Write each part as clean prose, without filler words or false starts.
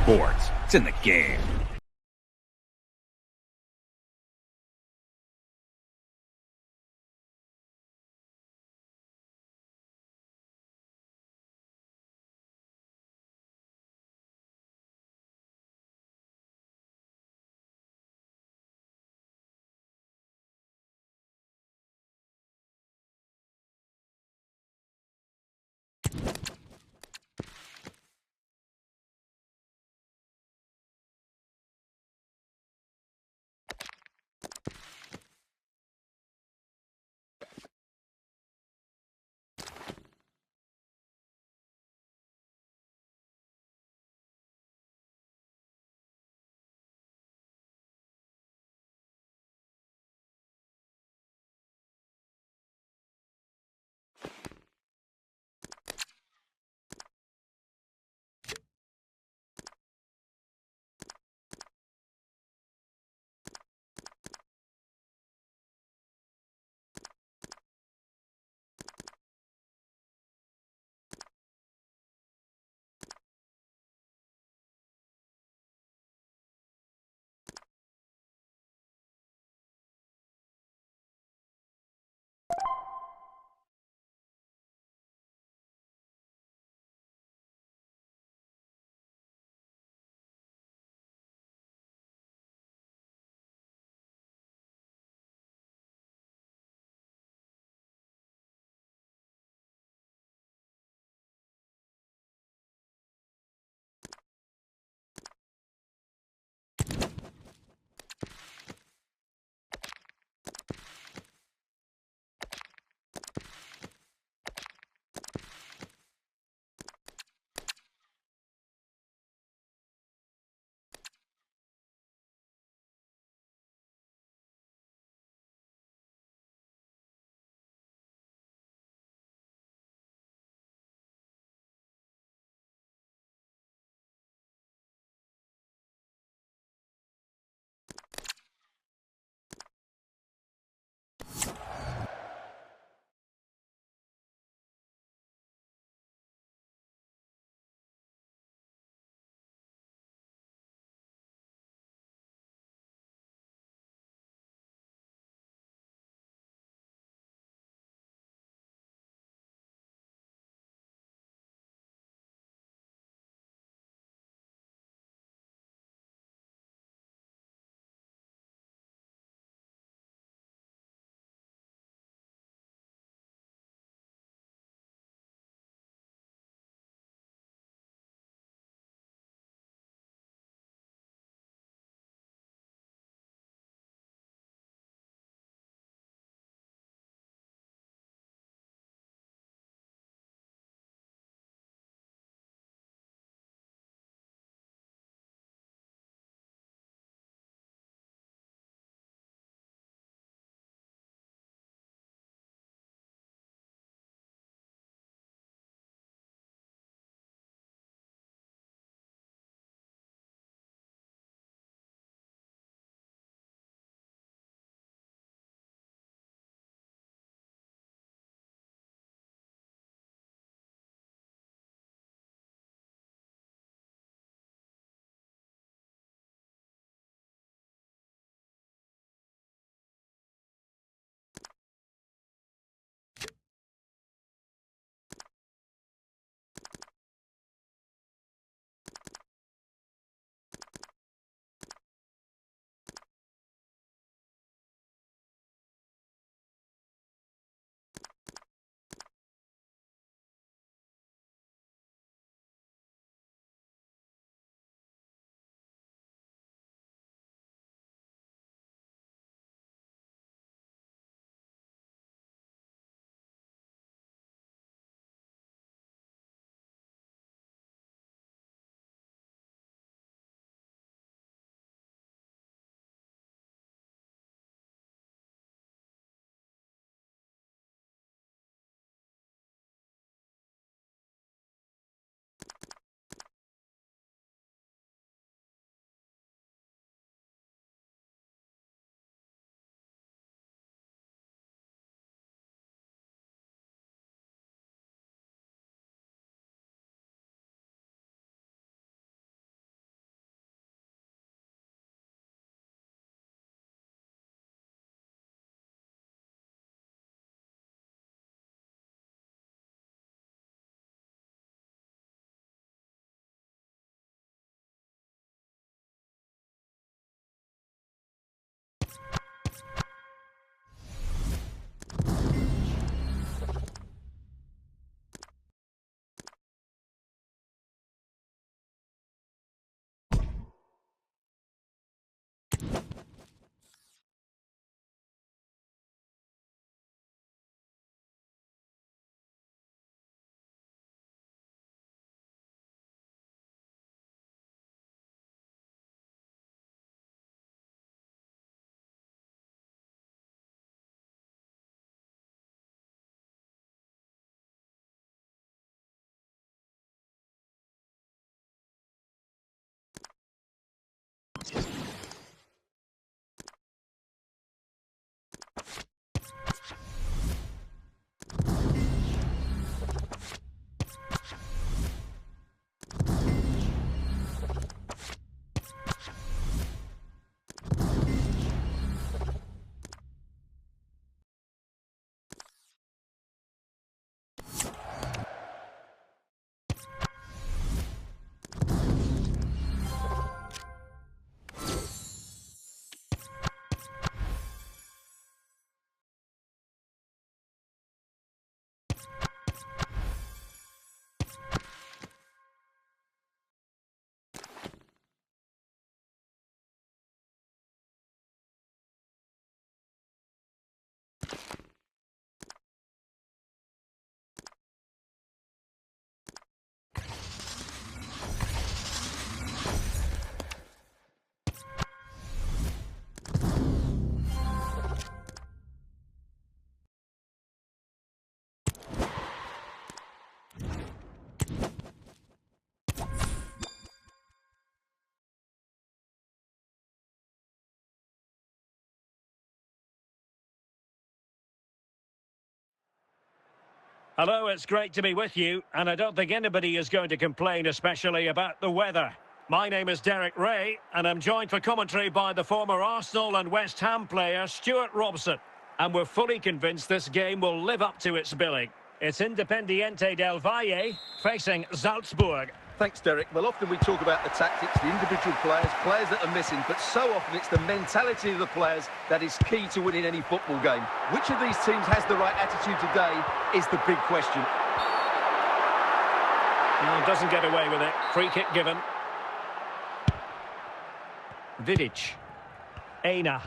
sports. It's in the game. Hello, it's great to be with you, and I don't think anybody is going to complain, especially about the weather. My name is Derek Ray, and I'm joined for commentary by the former Arsenal and West Ham player Stuart Robson. And we're fully convinced this game will live up to its billing. It's Independiente del Valle facing Salzburg. Thanks, Derek. Well, often we talk about the tactics, the individual players that are missing, but so often it's the mentality of the players that is key to winning any football game. Which of these teams has the right attitude today is the big question. No, doesn't get away with it. Free kick given. Vidic. Aina.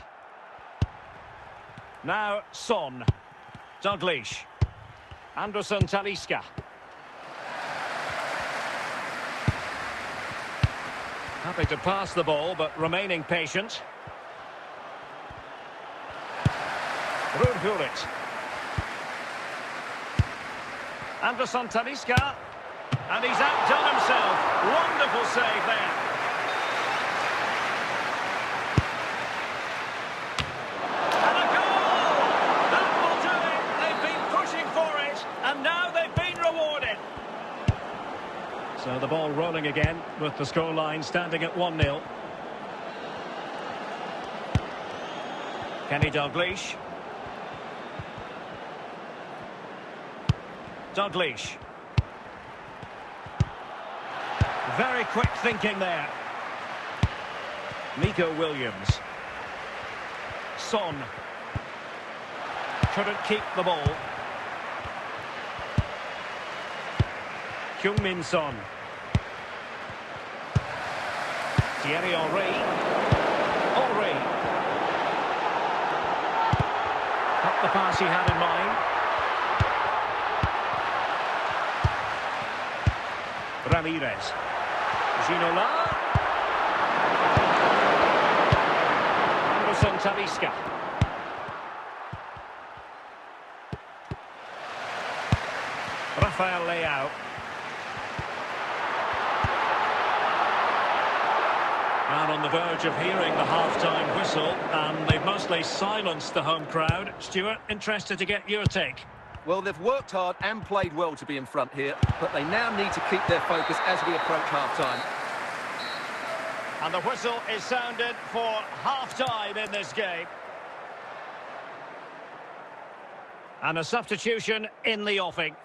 Now Son. Dalglish. Anderson Talisca. Happy to pass the ball, but remaining patient. Rudhulit. Anderson Talisca. And he's outdone himself. Wonderful save there. And a goal! That will do it. They've been pushing for it, and now they've been rewarded. So the ball rolling again, with the scoreline standing at 1-0. Kenny Dalglish. Dalglish. Very quick thinking there. Nico Williams. Son. Couldn't keep the ball. Heung-min Son. Thierry Henry. Henry. Not the pass he had in mind. Ramirez. Ginola. Anderson Talisca. Rafael Leao. And on the verge of hearing the half-time whistle, and they've mostly silenced the home crowd. Stuart, interested to get your take. Well, they've worked hard and played well to be in front here, but they now need to keep their focus as we approach half-time. And the whistle is sounded for half-time in this game. And a substitution in the offing.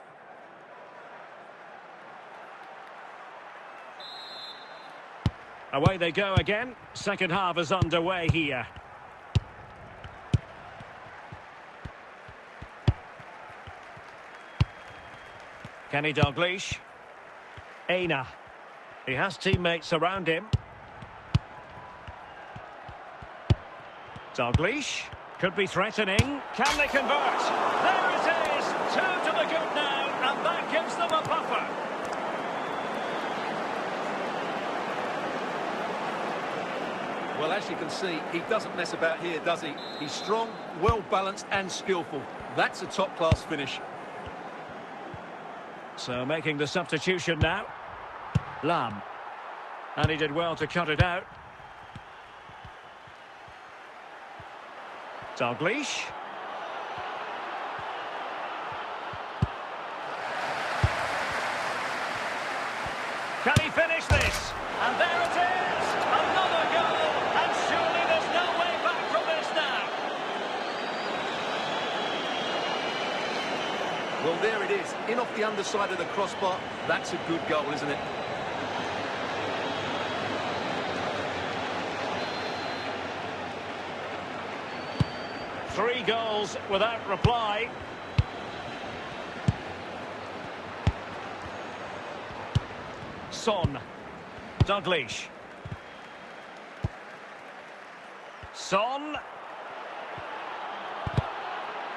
Away they go again. Second half is underway here. Kenny Dalglish. Aina. He has teammates around him. Dalglish. Could be threatening. Can they convert? There it is! 2 to the good now, and that gives them a buffer. Well, as you can see, he doesn't mess about here, does he? He's strong, well-balanced and skillful. That's a top-class finish. So making the substitution now. Lam. And he did well to cut it out. Dalglish. Can he finish this? And there it is! Another goal! And surely there's no way back from this now. Well, there it is. In off the underside of the crossbar. That's a good goal, isn't it? Three goals without reply. Son. Dalglish. Son.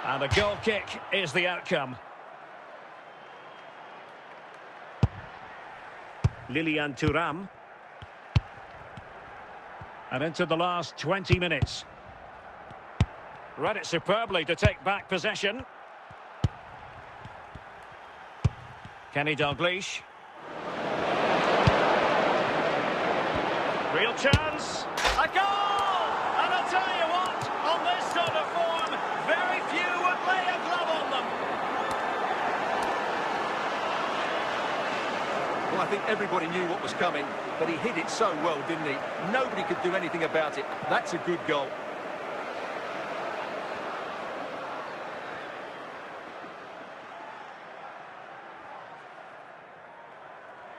And a goal kick is the outcome. Lilian Thuram. And into the last 20 minutes. Read it superbly to take back possession. Kenny Dalglish. Real chance. A goal! And I'll tell you what, on this sort of form, very few would lay a glove on them. Well, I think everybody knew what was coming, but he hit it so well, didn't he? Nobody could do anything about it. That's a good goal.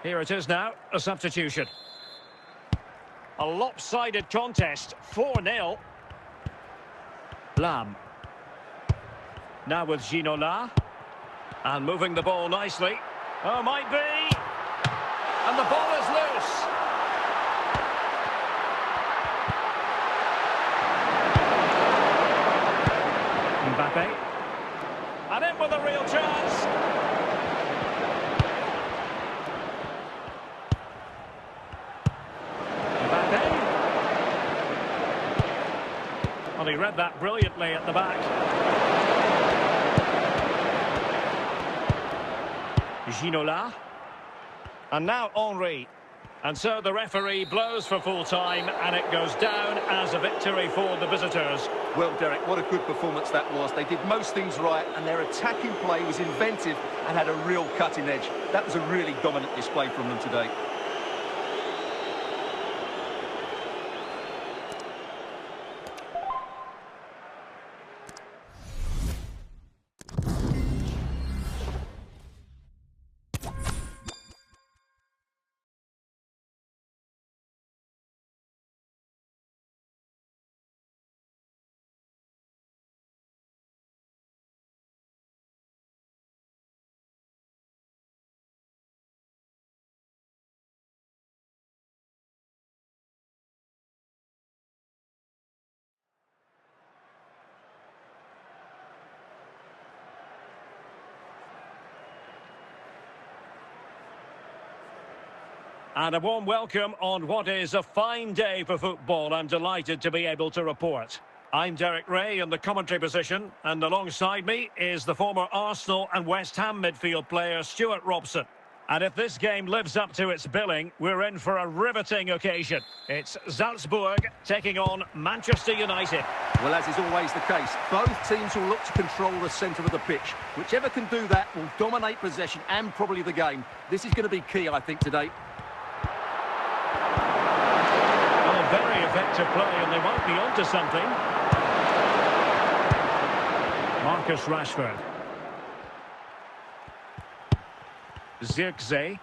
Here it is now, a substitution. A lopsided contest, 4-0. Lam. Now with Ginola. And moving the ball nicely. Oh, might be. And the ball is loose. Mbappe. And in with a real chance. Well, he read that brilliantly at the back. Ginola. And now Henry. And so the referee blows for full time, and it goes down as a victory for the visitors. Well, Derek, what a good performance that was. They did most things right, and their attacking play was inventive and had a real cutting edge. That was a really dominant display from them today. And a warm welcome on what is a fine day for football. I'm delighted to be able to report. I'm Derek Ray in the commentary position, and alongside me is the former Arsenal and West Ham midfield player Stuart Robson. And if this game lives up to its billing, we're in for a riveting occasion. It's Salzburg taking on Manchester United. Well, as is always the case, both teams will look to control the centre of the pitch. Whichever can do that will dominate possession and probably the game. This is going to be key, I think, today. Very effective play, and they might be onto something. Marcus Rashford. Zirkzee.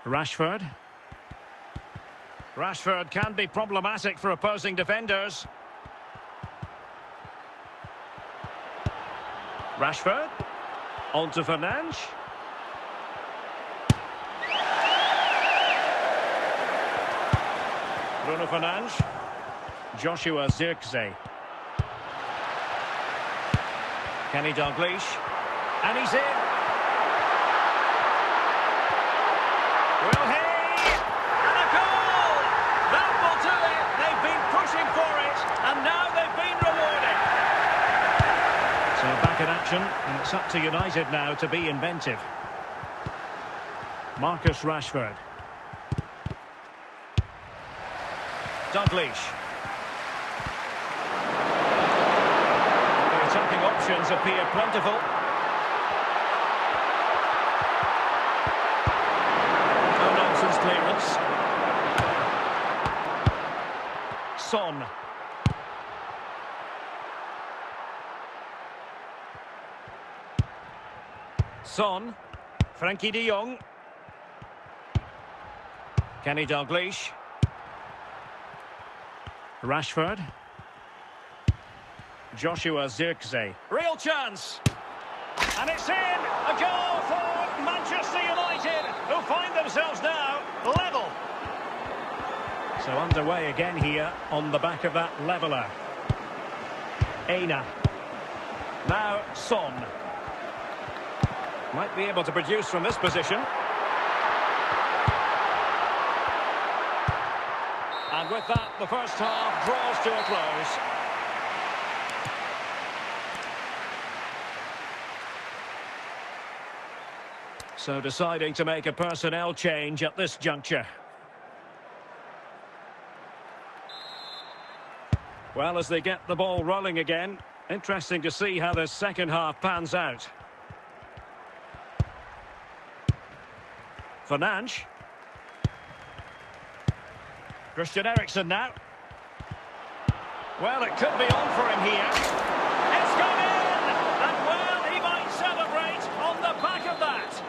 Rashford. Rashford can be problematic for opposing defenders. Rashford. On to Fernandes. Bruno Fernandes. Joshua Zirkzee. Kenny Dalglish. And he's in. Will he? And a goal! That will do it. They've been pushing for it, and now they've been rewarded. So back in action, and it's up to United now to be inventive. Marcus Rashford. Dalglish. options appear plentiful. No nonsense clearance. Son. Son. Frankie de Jong. Kenny Dalglish. Rashford. Joshua Zirkzee. Real chance. And it's in. A goal for Manchester United, who find themselves now level. So underway again here on the back of that leveller. Aina. Now Son. Might be able to produce from this position. And with that, the first half draws to a close. So deciding to make a personnel change at this juncture. Well, as they get the ball rolling again, interesting to see how the second half pans out. Fernandes. Christian Eriksen now. Well, it could be on for him here. It's gone in! And well, he might celebrate on the back of that.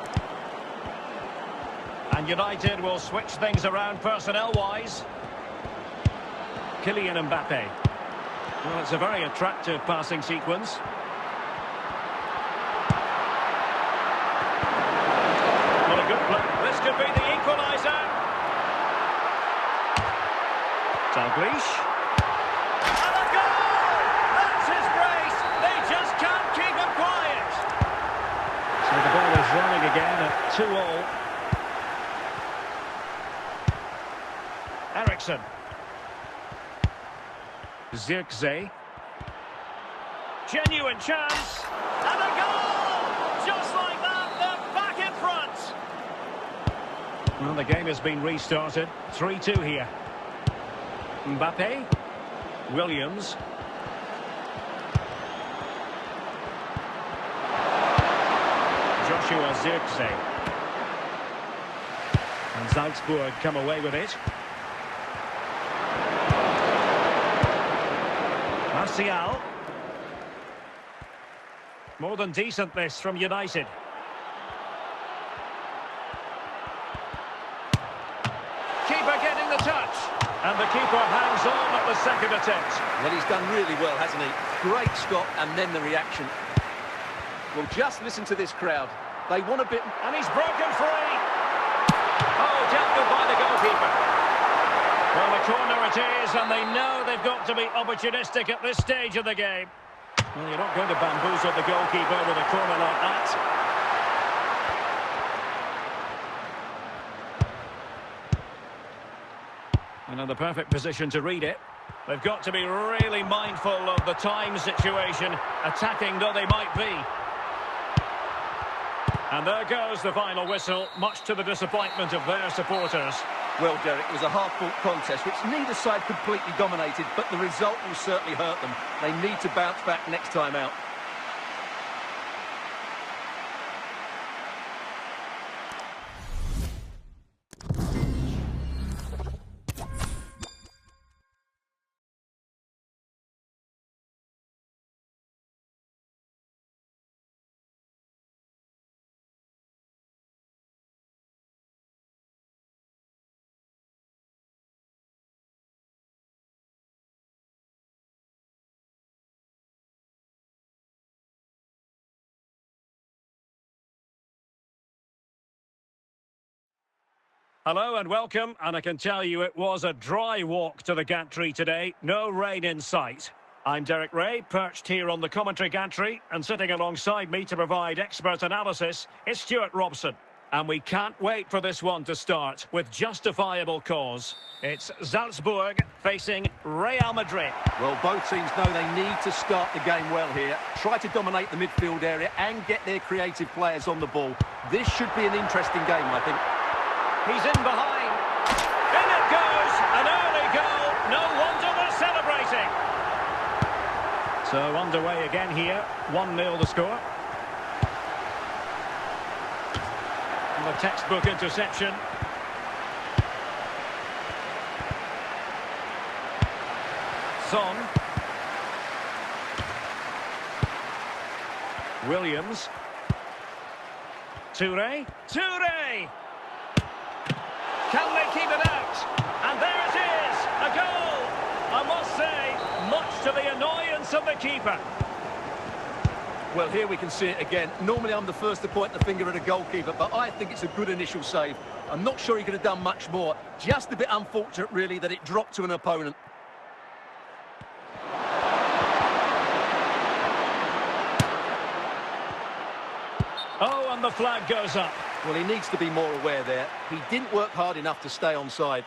And United will switch things around personnel-wise. Kylian Mbappe. Well, it's a very attractive passing sequence. What a good play. This could be the equaliser. Dalglish. And a goal! That's his brace. They just can't keep him quiet. So the ball is running again at 2-2. Eriksen. Zirkzee. Genuine chance. And a goal! Just like that, they're back in front. Well, the game has been restarted. 3-2 here. Mbappe. Williams. Joshua Zirkzee. And Salzburg come away with it. Martial. More than decent this from United. Keeper getting the touch. And the keeper hangs on at the second attempt. Well, he's done really well, hasn't he? Great stop and then the reaction. Well, just listen to this crowd. They want a bit... And he's broken free. Oh, dealt with by the goalkeeper. Well, the corner it is, and they know they've got to be opportunistic at this stage of the game. Well, you're not going to bamboozle the goalkeeper with a corner like that. And in the perfect position to read it. They've got to be really mindful of the time situation, attacking though they might be. And there goes the final whistle, much to the disappointment of their supporters. Well, Derek, it was a hard-fought contest, which neither side completely dominated, but the result will certainly hurt them. They need to bounce back next time out. Hello and welcome, and I can tell you it was a dry walk to the gantry today, no rain in sight. I'm Derek Ray, perched here on the commentary gantry, and sitting alongside me to provide expert analysis is Stuart Robson. And we can't wait for this one to start, with justifiable cause. It's Salzburg facing Real Madrid. Well, both teams know they need to start the game well here. Try to dominate the midfield area and get their creative players on the ball. This should be an interesting game, I think. He's in behind. In it goes. An early goal. No wonder they're celebrating. So underway again here. 1-0 the score. And the textbook interception. Son. Williams. Toure. Toure! Can they keep it out? And there it is! A goal! I must say, much to the annoyance of the keeper. Well, here we can see it again. Normally I'm the first to point the finger at a goalkeeper, but I think it's a good initial save. I'm not sure he could have done much more. Just a bit unfortunate, really, that it dropped to an opponent. Oh, and the flag goes up. Well, he needs to be more aware there. He didn't work hard enough to stay onside.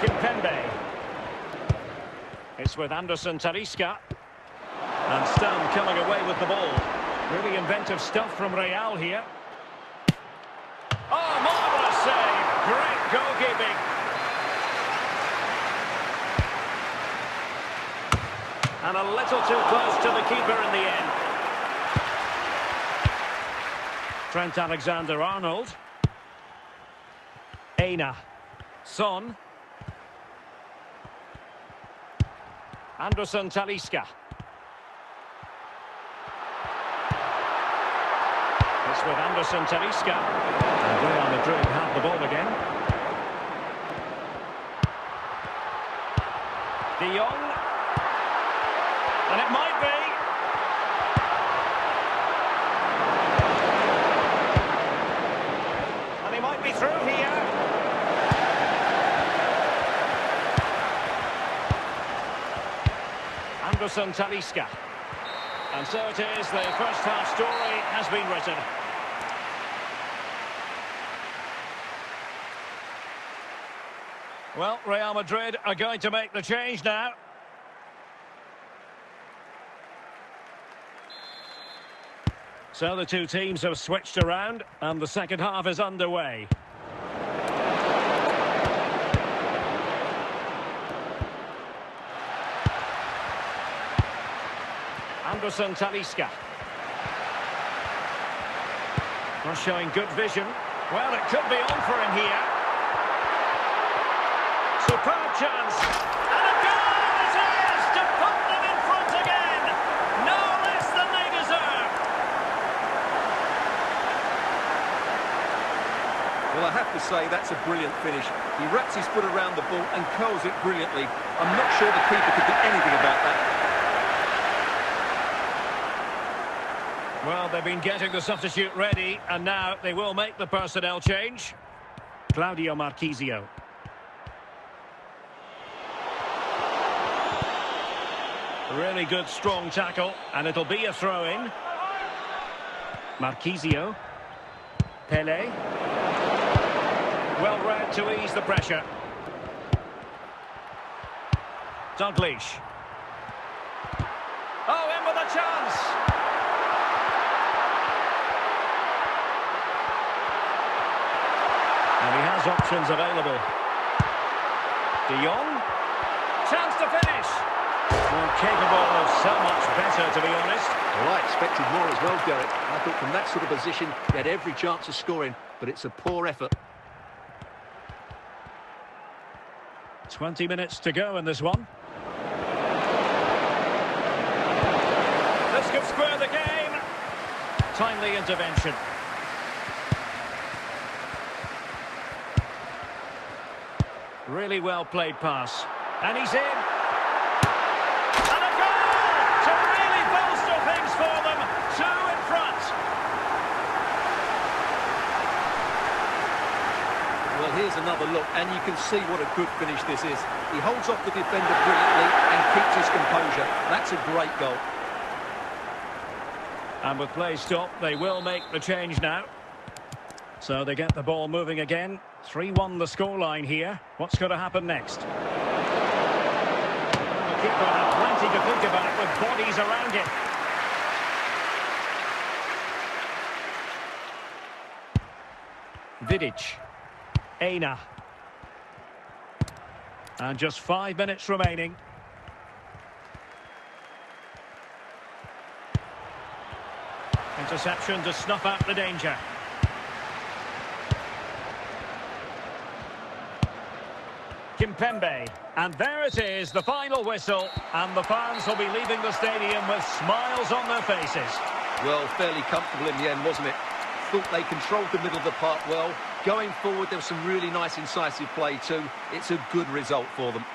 Kimpembe. It's with Anderson Talisca. And Stam coming away with the ball. Really inventive stuff from Real here. Oh, marvellous save. Great goalkeeping. And a little too close to the keeper in the end. Trent Alexander-Arnold. Aina. Son. Anderson Talisca. It's with Anderson Talisca. And Real Madrid have the ball again. De Jong. And it might be. And he might be through here. Anderson Talisca. And so it is, the first half story has been written. Well, Real Madrid are going to make the change now. So the two teams have switched around and the second half is underway. Anderson Talisca. Not showing good vision. Well, it could be on for him here. Superb chance. And a goal it is to put them in front again. No less than they deserve. Well, I have to say, that's a brilliant finish. He wraps his foot around the ball and curls it brilliantly. I'm not sure the keeper could do anything about that. Well, they've been getting the substitute ready, and now they will make the personnel change. Claudio Marchisio. Really good, strong tackle, and it'll be a throw-in. Marchisio. Pele. Well read to ease the pressure. Dalglish. Oh, in with a chance! And he has options available. De Jong. Chance to finish. Well, capable of so much better, to be honest. Well, I expected more as well, Derek. I thought from that sort of position, he had every chance of scoring, but it's a poor effort. 20 minutes to go in this one. This could square the game. Timely intervention. Really well played pass. And he's in. And a goal to really bolster things for them. 2 in front. Well, here's another look, and you can see what a good finish this is. He holds off the defender brilliantly and keeps his composure. That's a great goal. And with play stopped, they will make the change now. So they get the ball moving again. 3-1 the scoreline here. What's going to happen next? The keeper had plenty to think about with bodies around him. Vidic. Aina. And just 5 minutes remaining. Interception to snuff out the danger. Kimpembe. And there it is, the final whistle. And the fans will be leaving the stadium with smiles on their faces. Well, fairly comfortable in the end, wasn't it? Thought they controlled the middle of the park well. Going forward, there was some really nice incisive play too. It's a good result for them.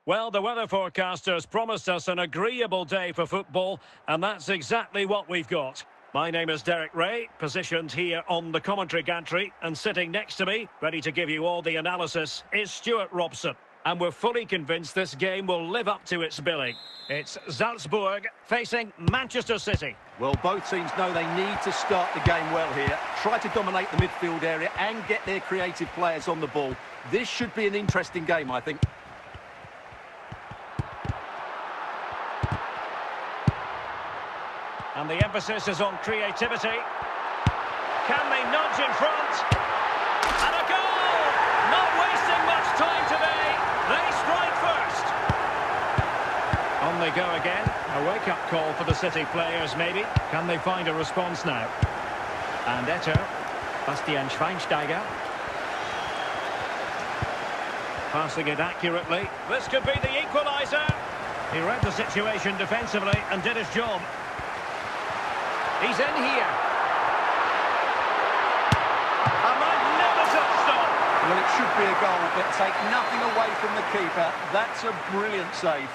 Well, the weather forecasters promised us an agreeable day for football, and that's exactly what we've got. My name is Derek Ray, positioned here on the commentary gantry, and sitting next to me, ready to give you all the analysis, is Stuart Robson. And we're fully convinced this game will live up to its billing. It's Salzburg facing Manchester City. Well, both teams know they need to start the game well here. Try to dominate the midfield area and get their creative players on the ball. This should be an interesting game, I think. And the emphasis is on creativity. Can they nudge in front? And a goal! Not wasting much time today. They strike first. On they go again. A wake-up call for the City players, maybe. Can they find a response now? And Eto'o. Bastian Schweinsteiger. Passing it accurately. This could be the equaliser. He read the situation defensively and did his job. He's in here. A magnificent stop. Well, it should be a goal, but take nothing away from the keeper. That's a brilliant save.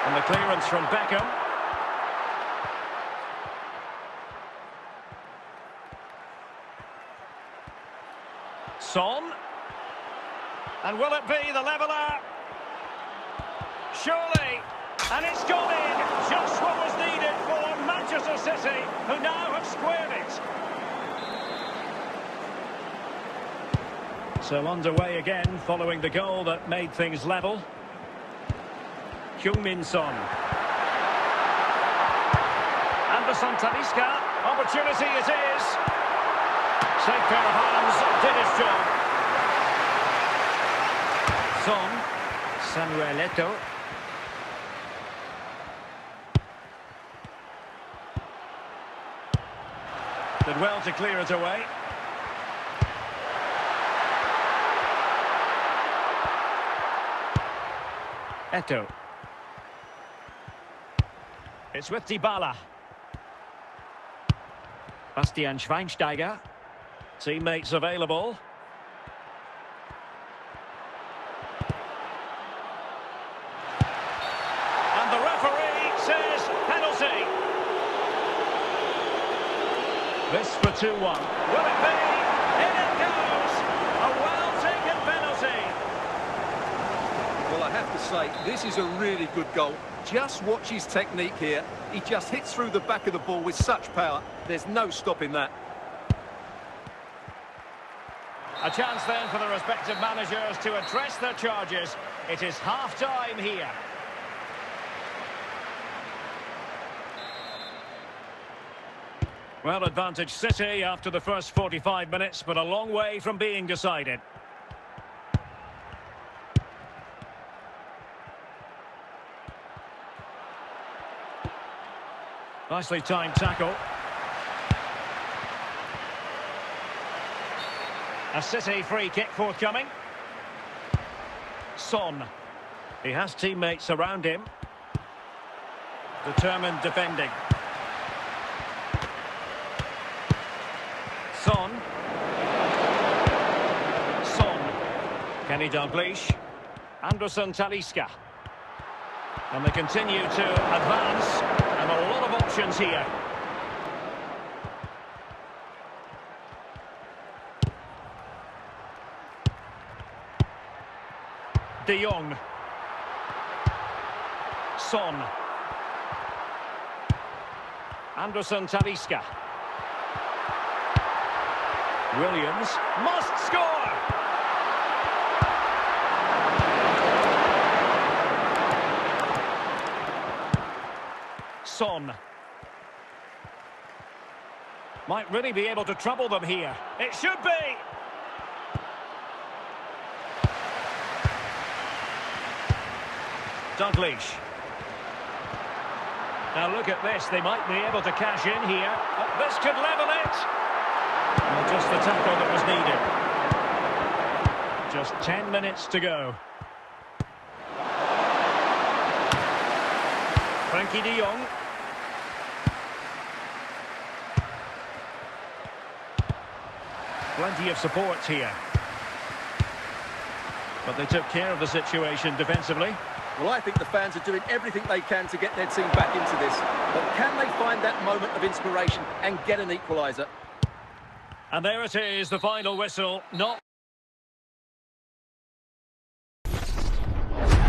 And the clearance from Beckham. Son. And will it be the leveller? Surely. And it's gone in, just what was needed for Manchester City, who now have squared it. So underway again, following the goal that made things level. Heung-min Son. Anderson Talisca, opportunity it is. Safe pair of hands, did his job. Son, Samuel Eto'o. Did well to clear it away. Eto'o. It's with Dybala. Bastian Schweinsteiger. Teammates available. And the referee says penalty. This for 2-1. Will it be? In it goes! A well-taken penalty. Well, I have to say, this is a really good goal. Just watch his technique here. He just hits through the back of the ball with such power. There's no stopping that. A chance then for the respective managers to address their charges. It is half-time here. Well, advantage City after the first 45 minutes, but a long way from being decided. Nicely timed tackle. A City free kick forthcoming. Son. He has teammates around him. Determined defending. Son. Kenny Dalglish. Anderson Talisca. And they continue to advance. And a lot of options here. De Jong. Son. Anderson Talisca. Williams must score! Son. Might really be able to trouble them here. It should be! Dalglish. Now look at this, they might be able to cash in here. This could level it! Well, just the tackle that was needed. Just 10 minutes to go. Frankie de Jong. Plenty of support here. But they took care of the situation defensively. Well, I think the fans are doing everything they can to get their team back into this. But can they find that moment of inspiration and get an equaliser? And there it is, the final whistle. Not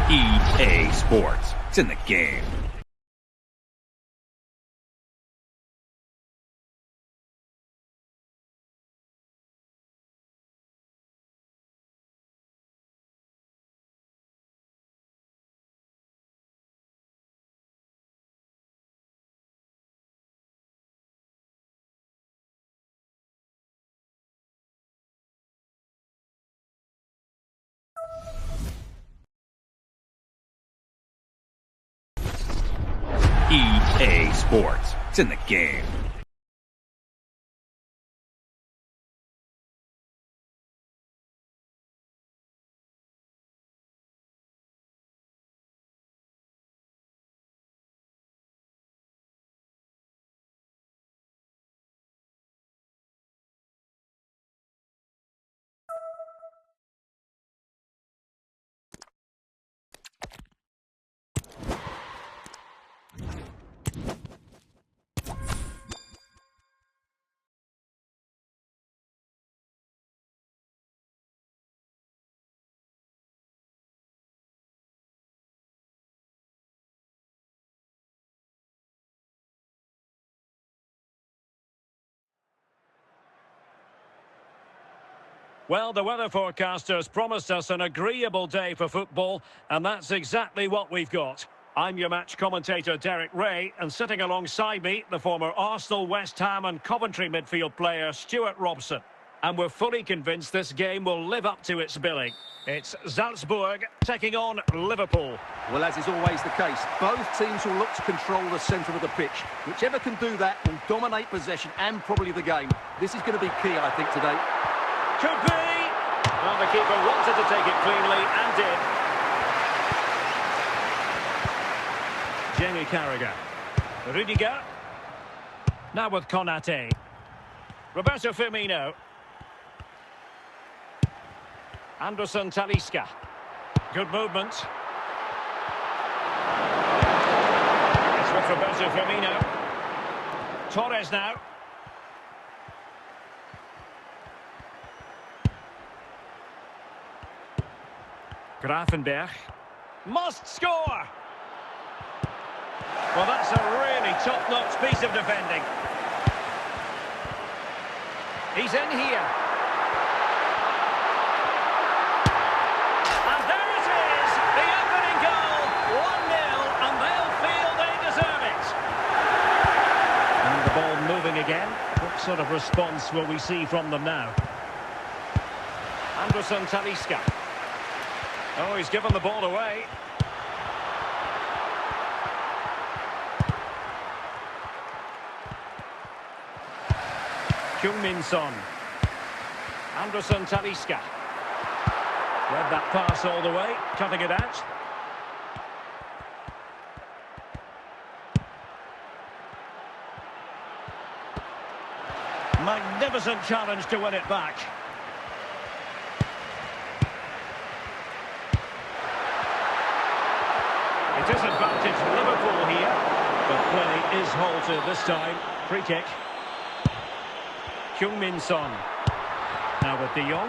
EA Sports. It's in the game. EA Sports. It's in the game. Well, the weather forecasters promised us an agreeable day for football, and that's exactly what we've got. I'm your match commentator, Derek Ray, and sitting alongside me, the former Arsenal, West Ham and Coventry midfield player, Stuart Robson. And we're fully convinced this game will live up to its billing. It's Salzburg taking on Liverpool. Well, as is always the case, both teams will look to control the centre of the pitch. Whichever can do that will dominate possession and probably the game. This is going to be key, I think, today. Could be! Well, the keeper wanted to take it cleanly and did. Jamie Carragher. Rudiger. Now with Konate. Roberto Firmino. Anderson Talisca. Good movement. It's with Roberto Firmino. Torres now. Grafenberg must score. Well, that's a really top-notch piece of defending. He's in here. And there it is, the opening goal, 1-0, and they'll feel they deserve it. And the ball moving again. What sort of response will we see from them now? Anderson Talisca. Oh, he's given the ball away. Heung-min Son. Anderson Talisca. Read that pass all the way, cutting it out. Magnificent challenge to win it back. Disadvantage Liverpool here, but play is halted this time. Free kick. Heung-min Son. Now with De Jong.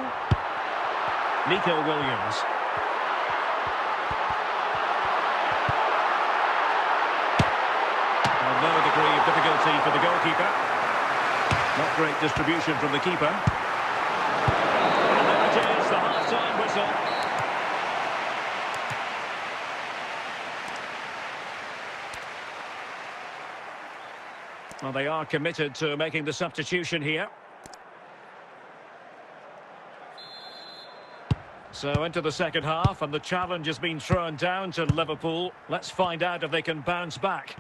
Nico Williams. penalty for the goalkeeper. Not great distribution from the keeper. And there it is, the half-time whistle. Well, they are committed to making the substitution here. So into the second half, and the challenge has been thrown down to Liverpool. Let's find out if they can bounce back.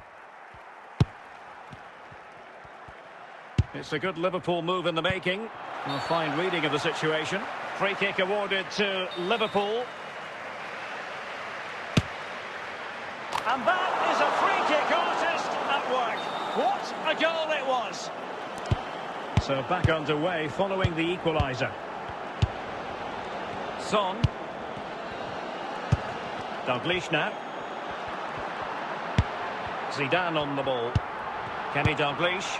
It's a good Liverpool move in the making. A fine reading of the situation. Free kick awarded to Liverpool. And that is a free kick artist at work. What a goal it was! So back underway following the equaliser. Son. Dalglish now. Zidane on the ball. Kenny Dalglish.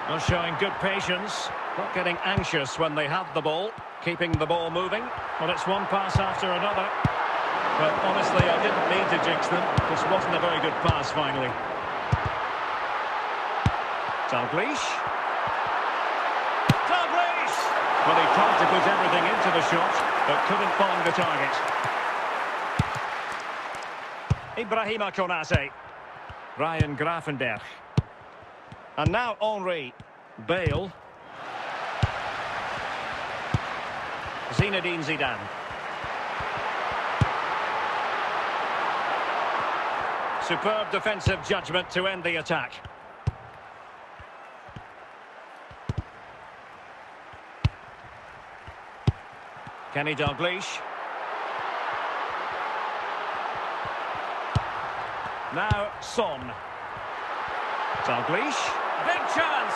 Not showing good patience. Not getting anxious when they have the ball. Keeping the ball moving. Well, it's one pass after another. But honestly, I didn't mean to jinx them. This wasn't a very good pass finally. Dalglish. Dalglish! Well, he tried to put everything into the shot, but couldn't find the target. Ibrahima Konate. Ryan Gravenberch. And now Henry. Bale. Zinedine Zidane. Superb defensive judgment to end the attack. Kenny Dalglish. Now Son. Dalglish. Big chance.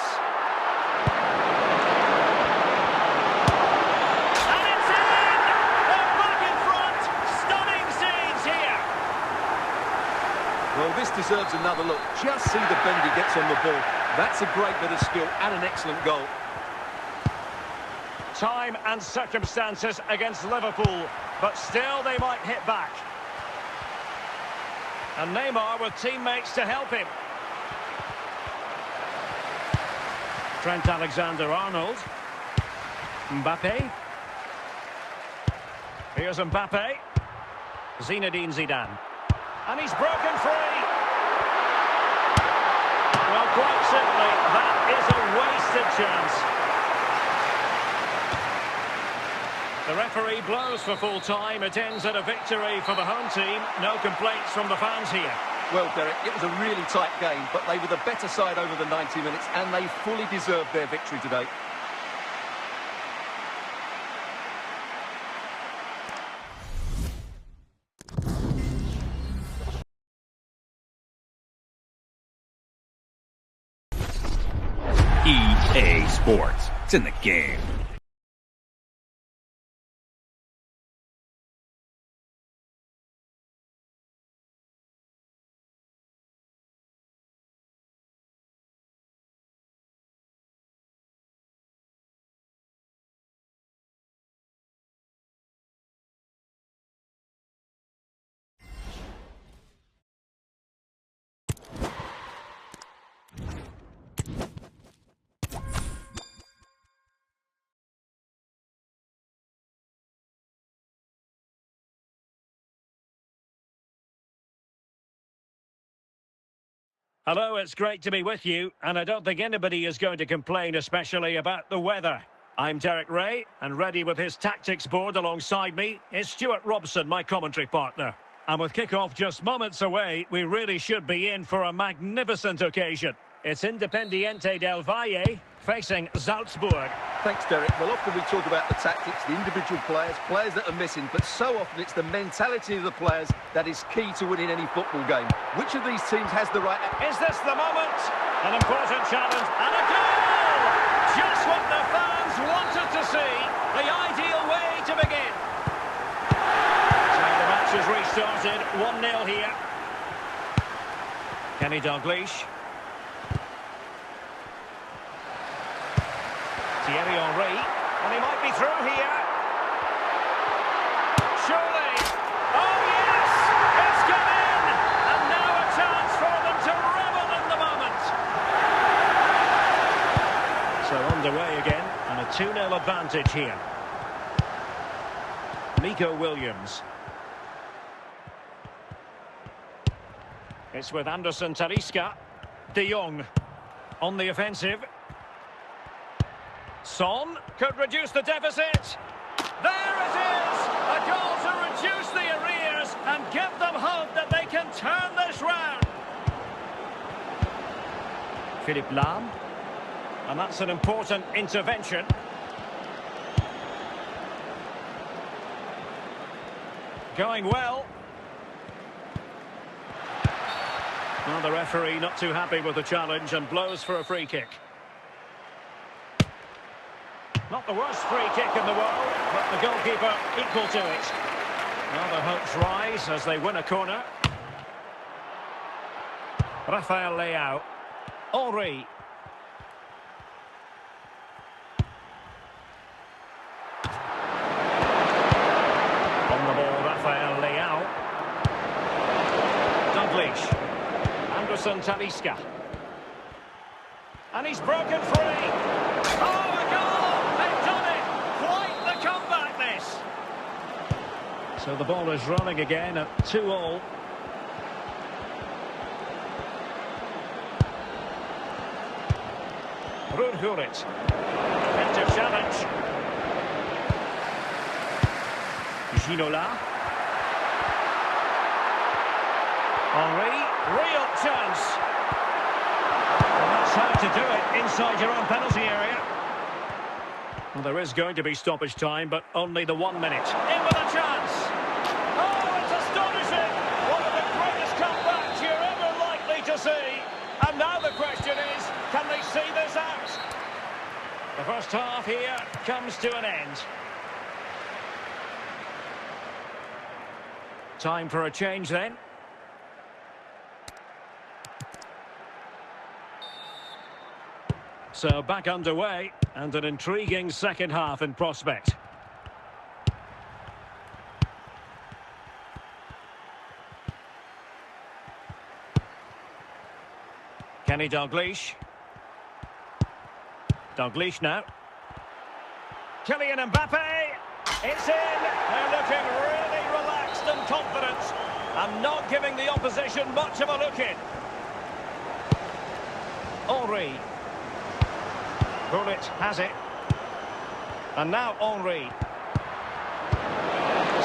And it's in! They're back in front. Stunning scenes here. Well, this deserves another look. Just see the bend he gets on the ball. That's a great bit of skill and an excellent goal. Time and circumstances against Liverpool, but still they might hit back. And Neymar with teammates to help him. Trent Alexander-Arnold. Mbappe. Here's Mbappe. Zinedine Zidane. And he's broken free. Well, quite simply, that is a wasted chance. The referee blows for full time. It ends at a victory for the home team. No complaints from the fans here. Well, Derek, it was a really tight game, but they were the better side over the 90 minutes, and they fully deserved their victory today. EA Sports. It's in the game. Hello, it's great to be with you, and I don't think anybody is going to complain, especially about the weather. I'm Derek Ray, and ready with his tactics board alongside me is Stuart Robson, my commentary partner. And with kick-off just moments away, we really should be in for a magnificent occasion. It's Independiente del Valle facing Salzburg. Thanks, Derek. Well, often we talk about the tactics, the individual players that are missing, but so often it's the mentality of the players that is key to winning any football game. Which of these teams has the right... Is this the moment? An important challenge and a goal! Just what the fans wanted to see. The ideal way to begin. So the match has restarted. 1-0 here. Kenny Dalglish. Thierry Henry, and he might be through here. Surely. Oh, yes! It's come in! And now a chance for them to revel in the moment. So underway again, and a 2-0 advantage here. Nico Williams. It's with Anderson Talisca. De Jong on the offensive. Son could reduce the deficit. There it is! A goal to reduce the arrears and give them hope that they can turn this round. Philippe Lahm. And that's an important intervention. Going well. Well, the referee not too happy with the challenge and blows for a free kick. Not the worst free kick in the world, but the goalkeeper equal to it. Well, the hopes rise as they win a corner. Rafael Leao. Henry. On the ball, Rafael Leao. Dalglish. Anderson Talisca. And he's broken free. Oh, a goal! They've done it! Quite the comeback, this! So the ball is rolling again at 2-2. Rudhurit. Defensive challenge. Ginola. Henry. Real chance. Well, that's how to do it inside your own penalty area. Well, there is going to be stoppage time, but only the 1 minute. In with a chance. Oh, it's astonishing. One of the greatest comebacks you're ever likely to see. And now the question is, can they see this out? The first half here comes to an end. Time for a change then. So back underway, and an intriguing second half in prospect. Kenny Dalglish. Dalglish now. Kylian Mbappe. It's in. They're looking really relaxed and confident, and not giving the opposition much of a look in. Henry. Bullet has it. And now Henry.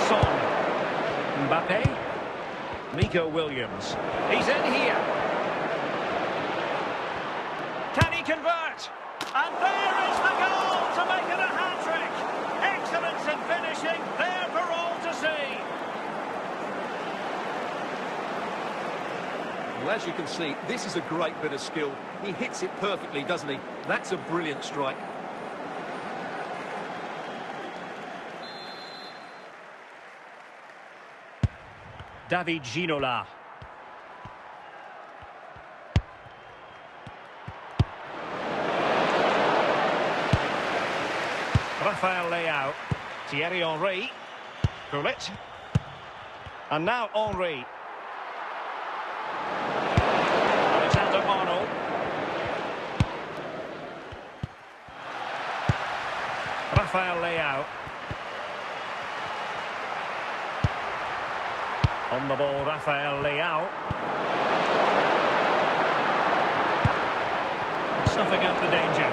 Son. Mbappe. Nico Williams. He's in here. Can he convert? And there is the goal to make it a hat-trick. Excellence in finishing, there for all to see. Well, as you can see, this is a great bit of skill. He hits it perfectly, doesn't he? That's a brilliant strike. David Ginola. Rafael Leao. Thierry Henry. Bullet. And now Henry. Arnold. Rafael Leao. On the ball, Rafael Leao. Snuffing out the danger.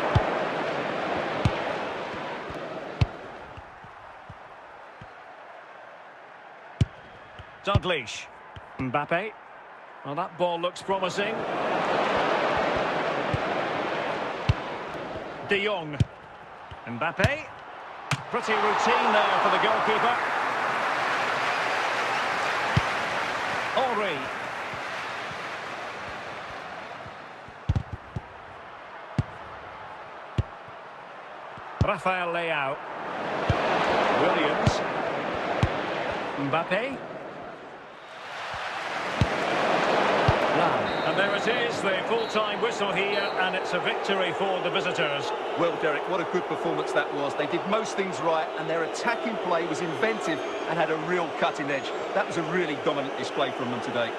Dalglish. Mbappe. Well, that ball looks promising. De Jong. Mbappe. Pretty routine there for the goalkeeper. Henry. Rafael Leao. Williams. Mbappe. And there it is, the full-time whistle here, and it's a victory for the visitors. Well, Derek, what a good performance that was. They did most things right, and their attacking play was inventive and had a real cutting edge. That was a really dominant display from them today.